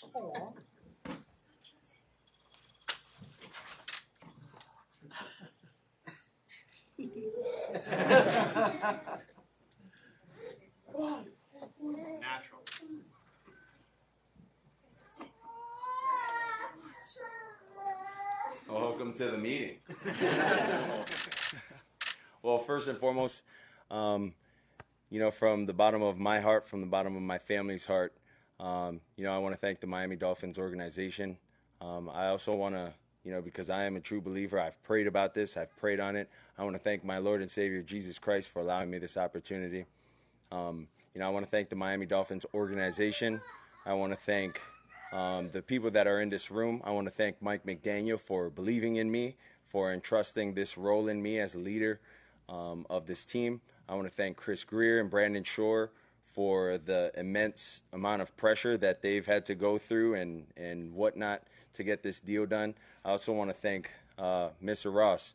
Aw. Natural. Welcome to the meeting. Well, first and foremost, from the bottom of my heart, from the bottom of my family's heart, I want to thank the Miami Dolphins organization. I also want to, because I am a true believer, I've prayed about this, I've prayed on it. I want to thank my Lord and Savior, Jesus Christ, for allowing me this opportunity. I want to thank the Miami Dolphins organization. I want to thank the people that are in this room. I want to thank Mike McDaniel for believing in me, for entrusting this role in me as a leader of this team. I want to thank Chris Greer and Brandon Shore for the immense amount of pressure that they've had to go through and whatnot to get this deal done. I also want to thank Mr. Ross,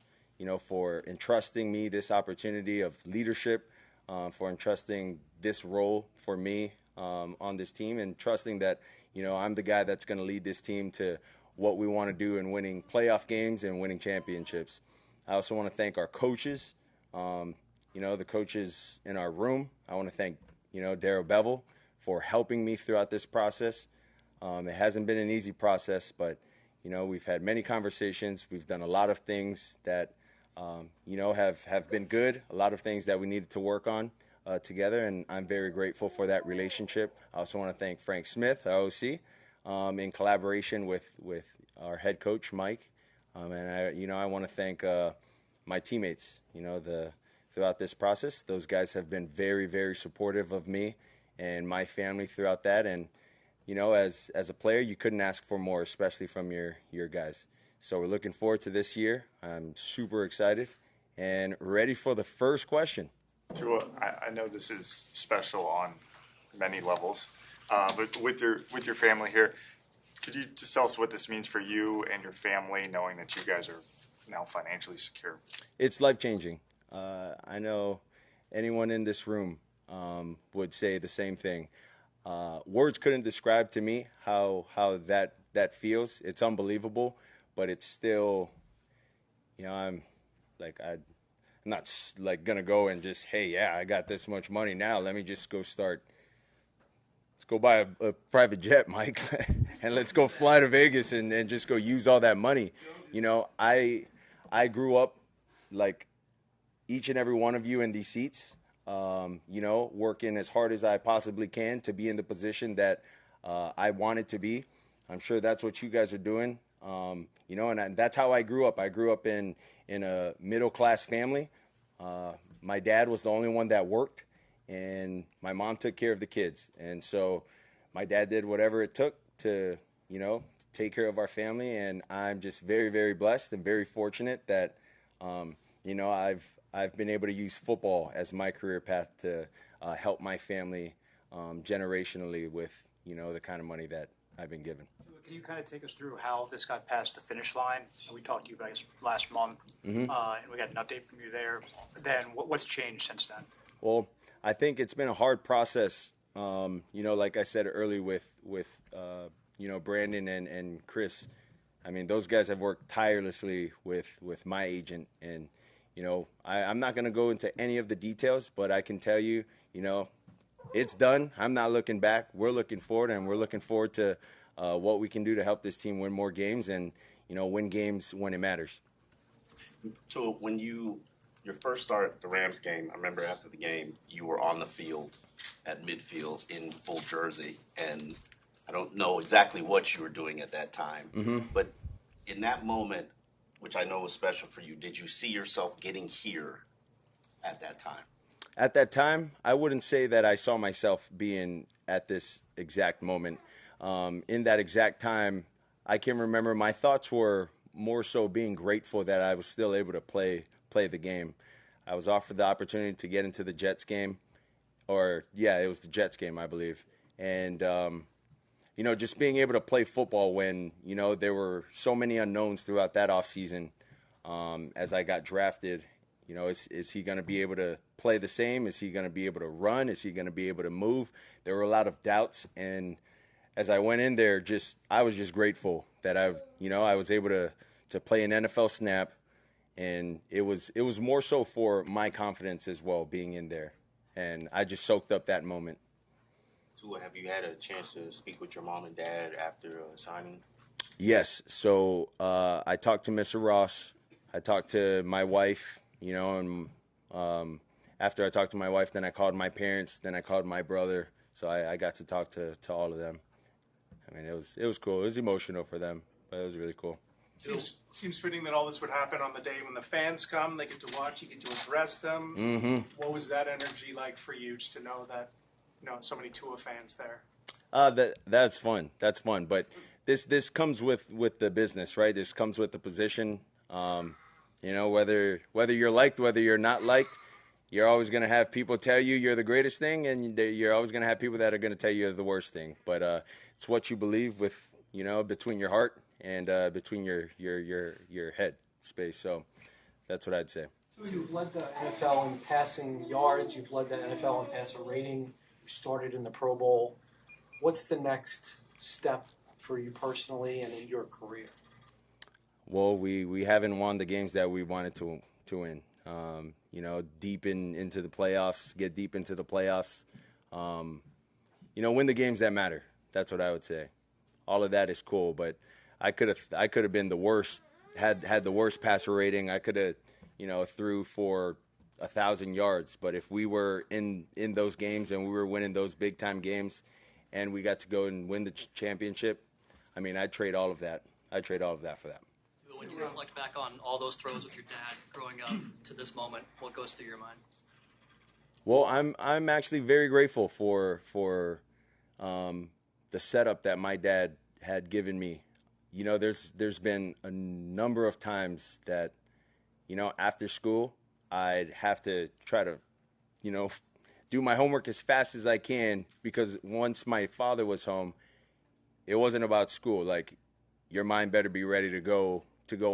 for entrusting me this opportunity of leadership, for entrusting this role for me on this team, and trusting that, I'm the guy that's going to lead this team to what we want to do in winning playoff games and winning championships. I also want to thank our coaches, the coaches in our room. I want to thank, Darryl Bevel for helping me throughout this process. It hasn't been an easy process, but, we've had many conversations. We've done a lot of things that, have been good, a lot of things that we needed to work on together, and I'm very grateful for that relationship. I also want to thank Frank Smith, our OC, in collaboration with our head coach, Mike. And I want to thank my teammates, throughout this process. Those guys have been very, very supportive of me and my family throughout that. And, as a player, you couldn't ask for more, especially from your guys. So we're looking forward to this year. I'm super excited and ready for the first question. Tua, I know this is special on many levels, but with your family here, could you just tell us what this means for you and your family, knowing that you guys are now financially secure? It's life-changing. I know anyone in this room would say the same thing. Words couldn't describe to me how that feels. It's unbelievable, but it's still, I'm not like gonna go and just, hey, yeah, I got this much money now. Let me just go start. Let's go buy a private jet, Mike, and let's go fly to Vegas and just go use all that money. I grew up like each and every one of you in these seats, working as hard as I possibly can to be in the position that I wanted to be. I'm sure that's what you guys are doing, and that's how I grew up. I grew up in a middle-class family. My dad was the only one that worked, and my mom took care of the kids. And so my dad did whatever it took to, take care of our family. And I'm just very, very blessed and very fortunate that, I've been able to use football as my career path to help my family generationally with, the kind of money that I've been given. Can you kind of take us through how this got past the finish line? We talked to you guys last month, and we got an update from you there. Then what's changed since then? Well, I think it's been a hard process, like I said earlier with Brandon and Chris. I mean, those guys have worked tirelessly with my agent. And, I'm not going to go into any of the details, but I can tell you, it's done. I'm not looking back. We're looking forward, and we're looking forward to what we can do to help this team win more games and, win games when it matters. So when your first start at the Rams game, I remember after the game, you were on the field at midfield in full jersey, and I don't know exactly what you were doing at that time, but in that moment, which I know was special for you, did you see yourself getting here at that time? At that time, I wouldn't say that I saw myself being at this exact moment. In that exact time, I can remember my thoughts were more so being grateful that I was still able to play the game. I was offered the opportunity to get into the Jets game, it was the Jets game, I believe. And, just being able to play football when, there were so many unknowns throughout that offseason as I got drafted. Is he going to be able to play the same? Is he going to be able to run? Is he going to be able to move? There were a lot of doubts. And as I went in there, I was just grateful that I was able to play an NFL snap, and it was more so for my confidence as well being in there, and I just soaked up that moment. Tua, have you had a chance to speak with your mom and dad after signing? Yes. So I talked to Mr. Ross. I talked to my wife, and after I talked to my wife, then I called my parents, then I called my brother. So I got to talk to all of them. I mean, it was cool. It was emotional for them, but it was really cool. Seems fitting that all this would happen on the day when the fans come. They get to watch. You get to address them. Mm-hmm. What was that energy like for you, just to know that so many Tua fans there? That's fun. That's fun. But this comes with the business, right? This comes with the position. Whether you're liked, whether you're not liked, you're always going to have people tell you you're the greatest thing, and you're always going to have people that are going to tell you you're the worst thing. But it's what you believe with, between your heart and between your head space. So that's what I'd say. You've led the NFL in passing yards. You've led the NFL in passer rating. You started in the Pro Bowl. What's the next step for you personally and in your career? Well, we haven't won the games that we wanted to win. Deep into the playoffs, get deep into the playoffs. Win the games that matter. That's what I would say. All of that is cool, but I could have been the worst, had the worst passer rating. I could have, threw for 1,000 yards. But if we were in those games and we were winning those big time games, and we got to go and win the championship, I mean, I'd trade all of that. I'd trade all of that for that. When you reflect back on all those throws with your dad growing up to this moment, what goes through your mind? Well, I'm actually very grateful for the setup that my dad had given me. There's been a number of times that, after school, I'd have to try to, do my homework as fast as I can, because once my father was home, it wasn't about school. Like, your mind better be ready to go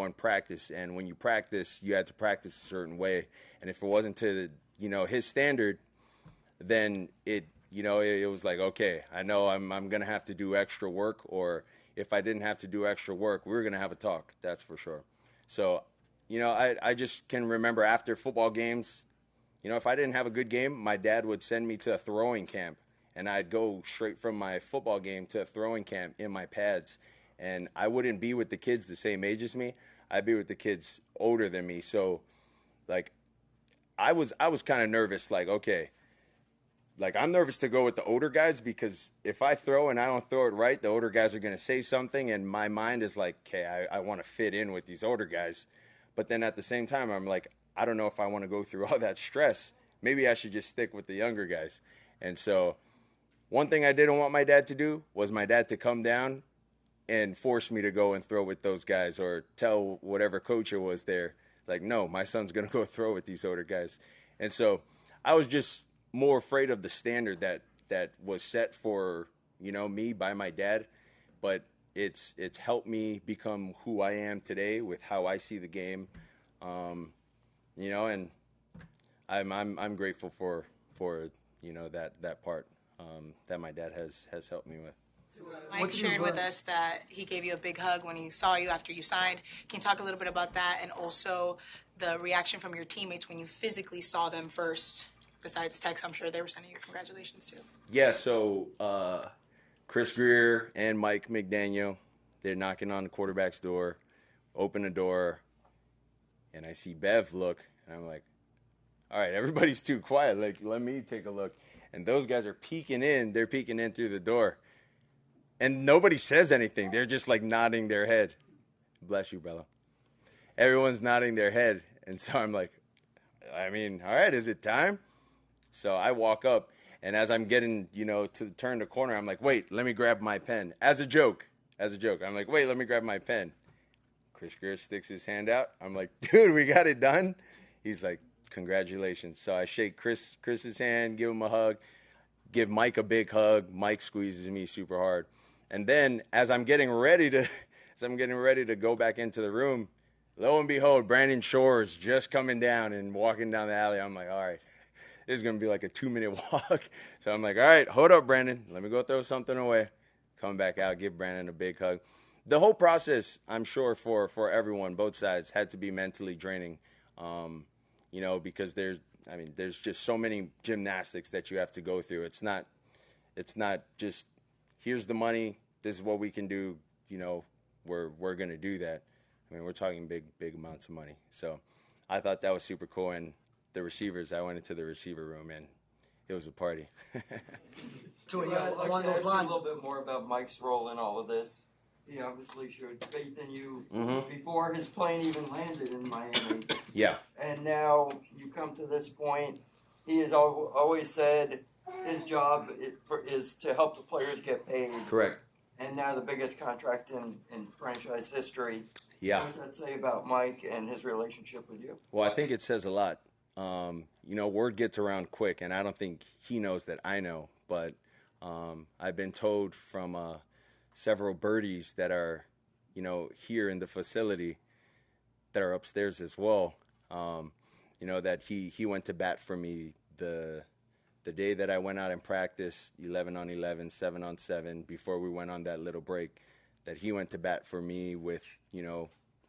and practice. And when you practice, you had to practice a certain way. And if it wasn't to, his standard, then it was like, okay, I know I'm going to have to do extra work, or if I didn't have to do extra work, we were going to have a talk. That's for sure. So, I just can remember after football games, if I didn't have a good game, my dad would send me to a throwing camp, and I'd go straight from my football game to a throwing camp in my pads. And I wouldn't be with the kids the same age as me. I'd be with the kids older than me. So, like, I was kind of nervous. Like, okay, like, I'm nervous to go with the older guys, because if I throw and I don't throw it right, the older guys are going to say something, and my mind is like, okay, I want to fit in with these older guys. But then at the same time, I'm like, I don't know if I want to go through all that stress. Maybe I should just stick with the younger guys. And so one thing I didn't want my dad to do was my dad to come down and force me to go and throw with those guys, or tell whatever coach it was there, like, no, my son's going to go throw with these older guys. And so I was just more afraid of the standard that was set for, me by my dad. But it's helped me become who I am today with how I see the game. And I'm grateful for that part that my dad has helped me with. Mike shared with us that he gave you a big hug when he saw you after you signed. Can you talk a little bit about that, and also the reaction from your teammates when you physically saw them first? Besides text, I'm sure they were sending you congratulations too. Yeah, so Chris Greer and Mike McDaniel, they're knocking on the quarterback's door, open the door, and I see Bev look, and I'm like, all right, everybody's too quiet. Like, let me take a look. And those guys are peeking in. They're peeking in through the door. And nobody says anything. They're just, like, nodding their head. Bless you, Bella. Everyone's nodding their head. And so I'm like, all right, is it time? So I walk up, and as I'm getting, to turn the corner, I'm like, wait, let me grab my pen. As a joke. I'm like, wait, let me grab my pen. Chris Greer sticks his hand out. I'm like, dude, we got it done? He's like, congratulations. So I shake Chris's hand, give him a hug, give Mike a big hug. Mike squeezes me super hard. And then as I'm getting ready to go back into the room, lo and behold, Brandon Shore's just coming down and walking down the alley. I'm like, all right, this is going to be like a 2-minute walk. So I'm like, all right, hold up, Brandon. Let me go throw something away. coming back out, give Brandon a big hug. The whole process, I'm sure, for everyone, both sides, had to be mentally draining, because there's just so many gymnastics that you have to go through. It's not just, here's the money, this is what we can do, we're going to do that. I mean, we're talking big amounts of money. So I thought that was super cool. And the receivers, I went into the receiver room, and it was a party. So, yeah, along those lines. A little bit more about Mike's role in all of this. He obviously showed faith in you before his plane even landed in Miami. Yeah. And now you come to this point. He has always said his job is to help the players get paid. Correct. And now the biggest contract in franchise history. Yeah. What does that say about Mike and his relationship with you? Well, I think it says a lot. Word gets around quick, and I don't think he knows that I know. But I've been told from several birdies that are, here in the facility that are upstairs as well, that he went to bat for me the day that I went out and practiced 11 on 11, 7 on 7, before we went on that little break, that he went to bat for me with,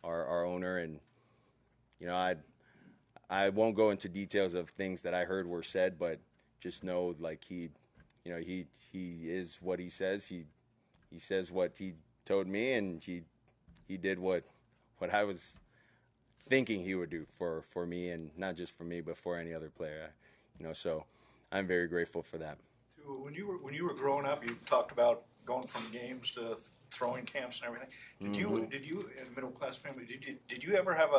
our owner. And, I won't go into details of things that I heard were said, but just know, like, he is what he says. He says what he told me, and he did what I was thinking he would do for me, and not just for me, but for any other player. So I'm very grateful for that. When you were growing up, you talked about going from games to throwing camps and everything. Did you in a middle class family? Did you ever have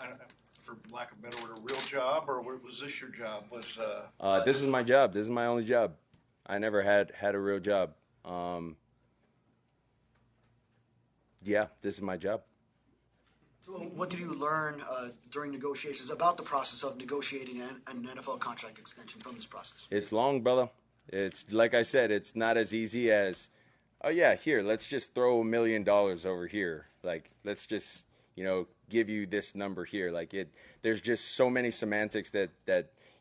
I don't know, for lack of a better word, a real job, or was this your job? This is my job. This is my only job. I never had a real job. This is my job. So what did you learn during negotiations about the process of negotiating an NFL contract extension from this process? It's long, brother. It's like I said, it's not as easy as, oh yeah, here, let's just throw $1 million over here. Like, let's just, give you this number here. Like, there's just so many semantics that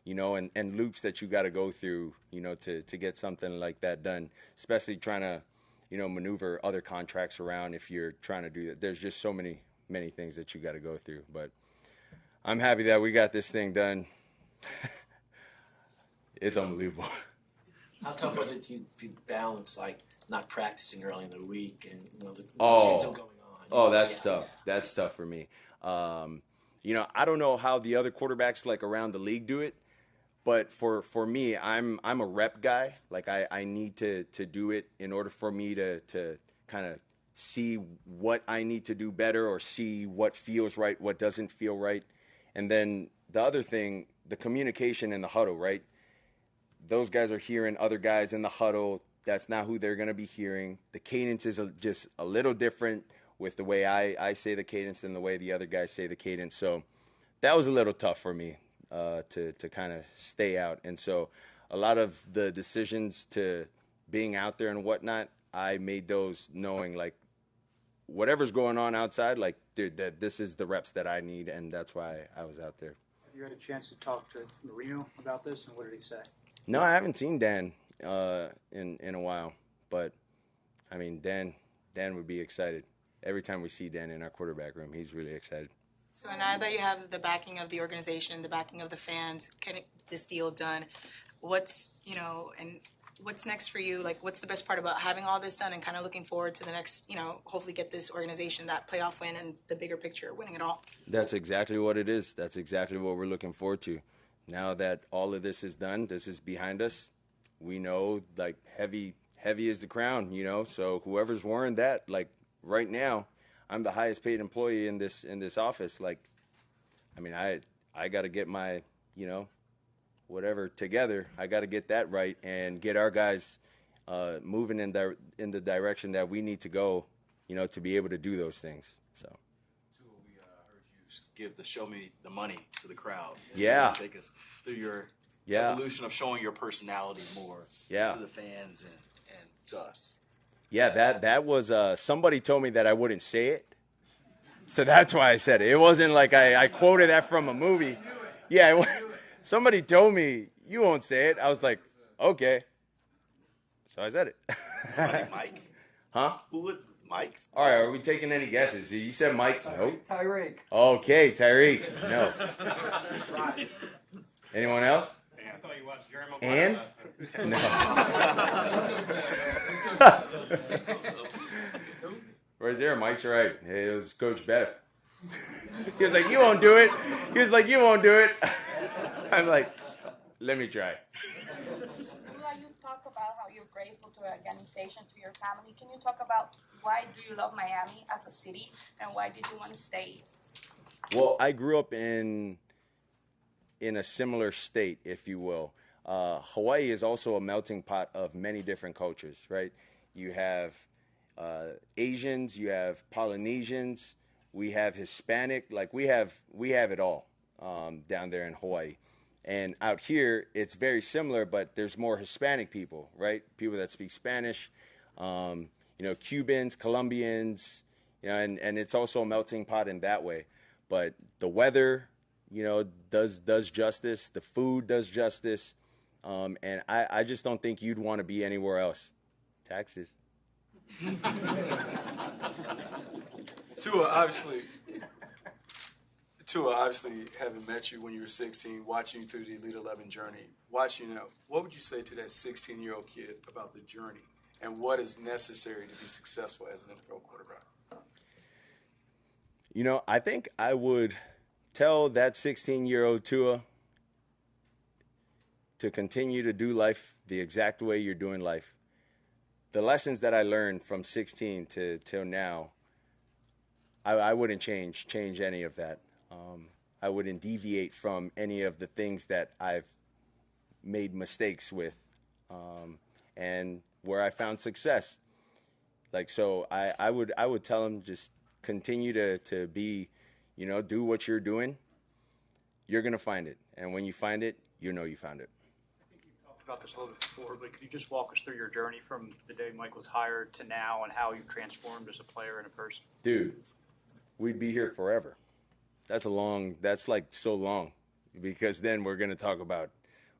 and loops that you got to go through, to get something like that done, especially trying to, maneuver other contracts around if you're trying to do that. There's just so many things that you got to go through. But I'm happy that we got this thing done. It's unbelievable. How tough was it to balance, like, not practicing early in the week and, the negotiations going on? Oh, that's tough. That's tough for me. I don't know how the other quarterbacks, like, around the league do it. But for me, I'm a rep guy. Like, I need to do it in order for me to kind of see what I need to do better, or see what feels right, what doesn't feel right. And then the other thing, the communication in the huddle, right? Those guys are hearing other guys in the huddle. That's not who they're going to be hearing. The cadence is just a little different with the way I say the cadence than the way the other guys say the cadence. So that was a little tough for me. To kind of stay out. And so a lot of the decisions to being out there and whatnot, I made those knowing, like, whatever's going on outside, like, dude, that this is the reps that I need, and that's why I was out there. Have you had a chance to talk to Marino about this, and what did he say? No, I haven't seen Dan in a while, but, I mean, Dan would be excited. Every time we see Dan in our quarterback room, he's really excited. So now that you have the backing of the organization, the backing of the fans, getting this deal done, what's next for you? Like, what's the best part about having all this done and kind of looking forward to the next, hopefully get this organization that playoff win and the bigger picture, winning it all? That's exactly what it is. That's exactly what we're looking forward to. Now that all of this is done, this is behind us, we know, like, heavy is the crown, so whoever's wearing that, like, right now, I'm the highest paid employee in this office. Like, I mean, I got to get my, whatever together. I got to get that right and get our guys moving in the direction that we need to go, to be able to do those things. So. We heard you give the "Show Me the Money" to the crowd. Yeah. Take us through your evolution of showing your personality more to the fans and to us. Yeah, that was somebody told me that I wouldn't say it, so that's why I said it. It wasn't like I quoted that from a movie. Yeah, somebody told me you won't say it. I was like, okay. So I said it. Mike? Huh? Who was Mike? All right, are we taking any guesses? You said Mike. Nope. Tyreek. Okay, Tyreek. No. Anyone else? I thought you watched Jerry And? No. Right there, Mike's right. Hey, it was Coach Beff. He was like, you won't do it. He was like, you won't do it. I'm like, let me try. You talk about how you're grateful to your organization, to your family. Can you talk about why do you love Miami as a city and why did you want to stay? Well, I grew up in a similar state, if you will. Hawaii is also a melting pot of many different cultures, right? You have Asians, you have Polynesians, we have Hispanic, like we have it all down there in Hawaii. And out here, it's very similar, but there's more Hispanic people, right? People that speak Spanish, Cubans, Colombians, and it's also a melting pot in that way. But the weather, does justice. The food does justice. And I just don't think you'd want to be anywhere else. Taxes. Tua, obviously, having met you when you were 16, watching you through the Elite 11 journey, what would you say to that 16-year-old kid about the journey and what is necessary to be successful as an NFL quarterback? I think I would tell that 16-year-old Tua to continue to do life the exact way you're doing life. The lessons that I learned from 16 till now, I wouldn't change any of that. I wouldn't deviate from any of the things that I've made mistakes with, and where I found success. So I would tell him just continue to be, do what you're doing. You're gonna find it, and when you find it, you found it. I think you talked about this a little bit before, but could you just walk us through your journey from the day Mike was hired to now, and how you've transformed as a player and a person? Dude, we'd be here forever. That's like so long, because then we're gonna talk about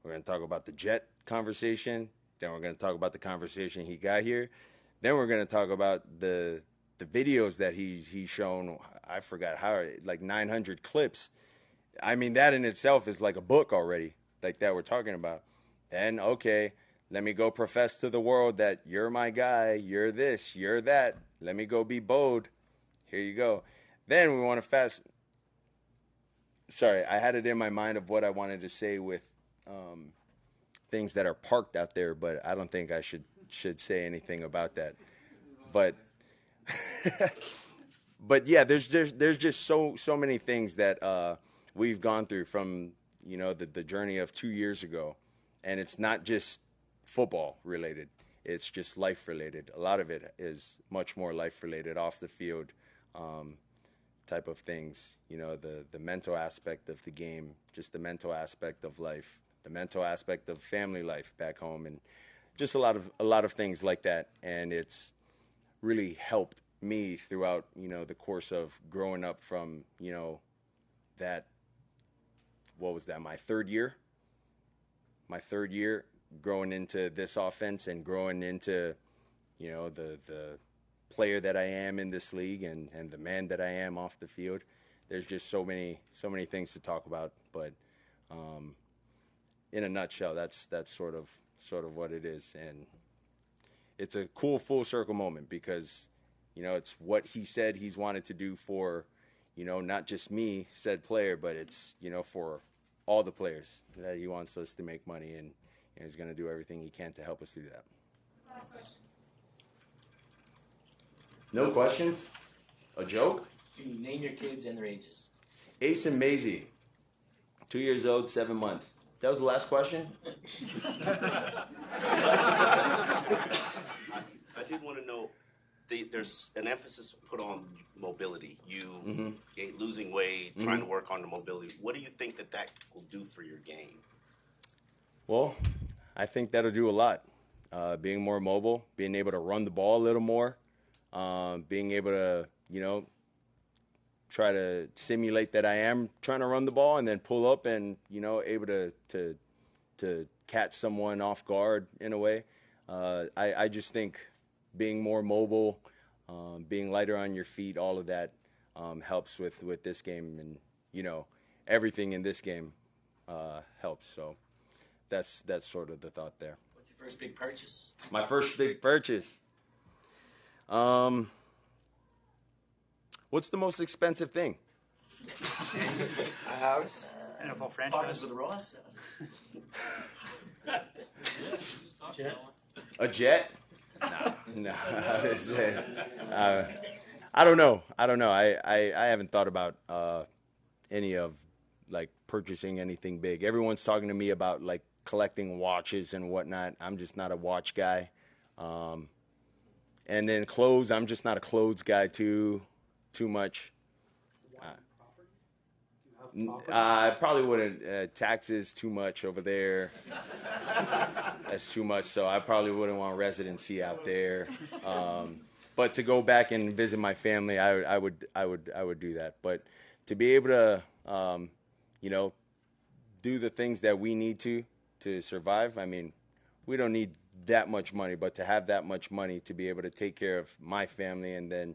the Jet conversation. Then we're gonna talk about the conversation he got here. Then we're gonna talk about the videos that he's shown. I forgot how, like 900 clips. I mean, that in itself is like a book already, like that we're talking about. Then, okay, let me go profess to the world that you're my guy, you're this, you're that. Let me go be bold. Here you go. Then we want to fast. Sorry, I had it in my mind of what I wanted to say with things that are parked out there, but I don't think I should say anything about that. But but yeah, there's just so many things that we've gone through from the journey of 2 years ago, and it's not just football related. It's just life related. A lot of it is much more life related, off the field type of things. The mental aspect of the game, just the mental aspect of life, the mental aspect of family life back home, and just a lot of things like that. And it's really helped me throughout the course of growing up from that, what was that, my third year growing into this offense and growing into the player that I am in this league and the man that I am off the field. There's just so many things to talk about, but in a nutshell, that's sort of what it is. And it's a cool full circle moment, because it's what he said he's wanted to do for not just me, said player, but it's for all the players, that he wants us to make money, and he's going to do everything he can to help us do that. Last question. No questions? A joke? Can you name your kids and their ages? Ace and Maisie, 2 years old, 7 months. That was the last question? I did want to know, there's an emphasis put on mobility. You losing weight, trying to work on the mobility. What do you think that will do for your game? Well, I think that'll do a lot. Being more mobile, being able to run the ball a little more, being able to, try to simulate that I am trying to run the ball and then pull up and, able to catch someone off guard in a way. I just think being more mobile, being lighter on your feet, all of that helps with this game, and everything in this game helps. So that's sort of the thought there. What's your first big purchase? My first big purchase. What's the most expensive thing? A house. NFL Partners franchise. with Ross. Jet? A jet? No. I don't know. I haven't thought about any of like purchasing anything big. Everyone's talking to me about like collecting watches and whatnot. I'm just not a watch guy. And then clothes. I'm just not a clothes guy too much. I probably wouldn't. Taxes too much over there. That's too much. So I probably wouldn't want residency out there. But to go back and visit my family, I would do that. But to be able to, do the things that we need to survive. I mean, we don't need that much money, but to have that much money to be able to take care of my family and then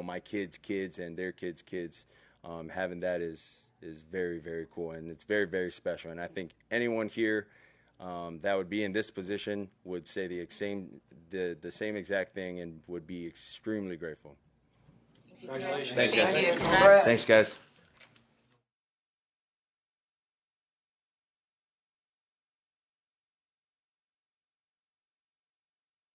my kids' kids and their kids' kids, having that is very, very cool, and it's very, very special. And I think anyone here that would be in this position would say the same exact thing and would be extremely grateful. Congratulations. Thanks, guys. Thank you. Congrats. Thanks, guys.